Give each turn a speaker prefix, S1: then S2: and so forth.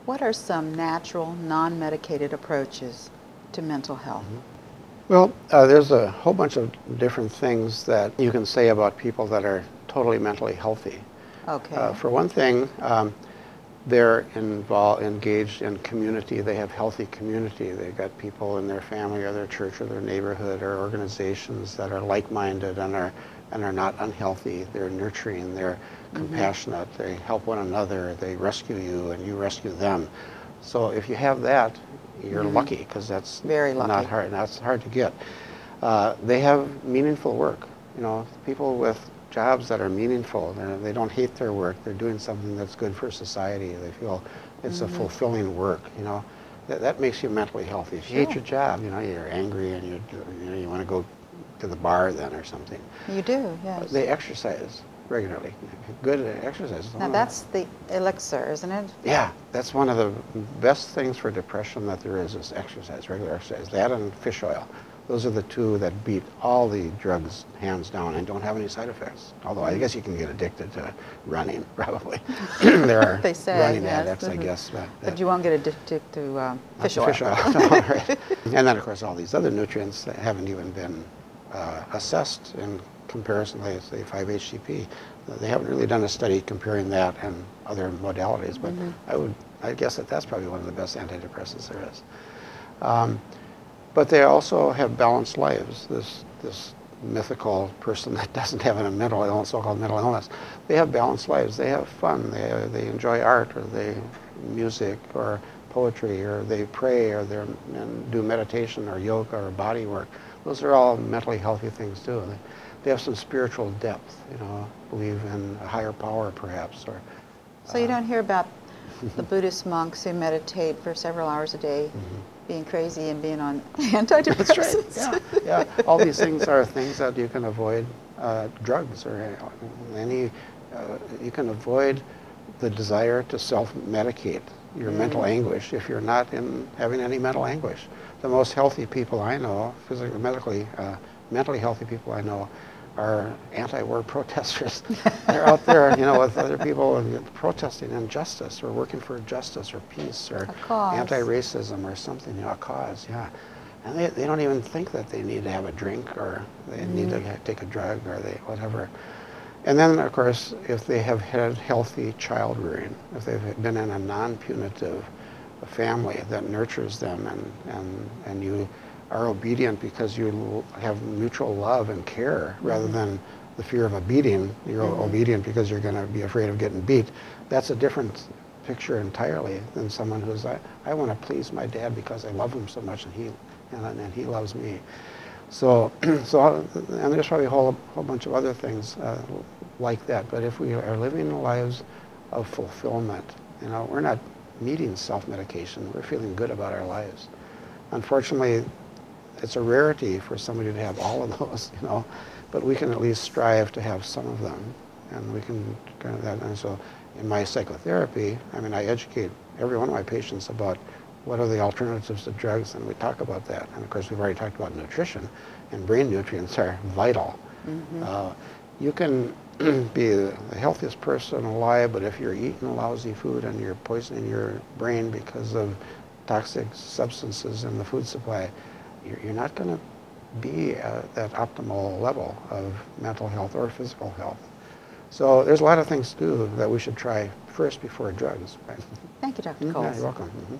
S1: What are some natural, non-medicated approaches to mental health?
S2: Well, there's a whole bunch of different things that you can say about people that are totally mentally healthy.
S1: Okay.
S2: For one thing, they're engaged in community. They have healthy community. They've got people in their family or their church or their neighborhood or organizations that are like-minded and are not unhealthy. They're nurturing. They're compassionate. They help one another. They rescue you and you rescue them. So if you have that, you're lucky, because that's
S1: Very lucky.
S2: not hard. That's hard to get. They have meaningful work. You know, people with jobs that are meaningful. They don't hate their work. They're doing something that's good for society. They feel it's a fulfilling work. You know, that makes you mentally healthy. If you hate your job, you know, you're angry and you want to go to the bar then or something.
S1: You do, yes.
S2: They exercise regularly. Good exercise.
S1: Now that's the elixir, isn't it?
S2: Yeah, that's one of the best things for depression that there is exercise, regular exercise. That and fish oil. Those are the two that beat all the drugs hands down and don't have any side effects. Although I guess you can get addicted to running, probably. There are
S1: They say,
S2: running
S1: yes.
S2: addicts, I guess.
S1: But you won't get addicted to fish oil.
S2: Fish oil. No, right. And then, of course, all these other nutrients that haven't even been assessed in comparison, like, say, 5-HTP. They haven't really done a study comparing that and other modalities, but I guess that's probably one of the best antidepressants there is. But they also have balanced lives. This mythical person that doesn't have a mental illness, so-called mental illness, they have balanced lives. They have fun. They enjoy art, or music, or poetry, or they pray, or and do meditation, or yoga, or body work. Those are all mentally healthy things too. They have some spiritual depth. You know, believe in a higher power, perhaps. Or
S1: so you don't hear about the Buddhist monks who meditate for several hours a day, being crazy and being on antidepressants.
S2: That's right. Yeah. All these things are things that you can avoid. Drugs or any. You can avoid the desire to self-medicate your mental anguish if you're not having any mental anguish. The most healthy people I know, physically, mentally healthy people I know, are anti-war protesters. They're out there, you know, with other people and protesting injustice, or working for justice or peace or anti-racism or something, you know, a cause, yeah. And they don't even think that they need to have a drink, or they need to take a drug, or whatever. And then, of course, if they have had healthy child rearing, if they've been in a non-punitive family that nurtures them, and you are obedient because you have mutual love and care, rather than the fear of a beating. You're obedient because you're going to be afraid of getting beat. That's a different picture entirely than someone who's, I want to please my dad because I love him so much, and he loves me. So, and there's probably a whole bunch of other things like that. But if we are living lives of fulfillment, you know, we're not needing self-medication. We're feeling good about our lives. Unfortunately, it's a rarity for somebody to have all of those, you know, but we can at least strive to have some of them, and we can kind of that. And so, in my psychotherapy, I mean, I educate every one of my patients about what are the alternatives to drugs, and we talk about that. And of course, we've already talked about nutrition, and brain nutrients are vital. You can be the healthiest person alive, but if you're eating lousy food and you're poisoning your brain because of toxic substances in the food supply, you're not going to be at that optimal level of mental health or physical health. So there's a lot of things to do that we should try first before drugs. Right?
S1: Thank you, Dr. Coles.
S2: Yeah, you're welcome.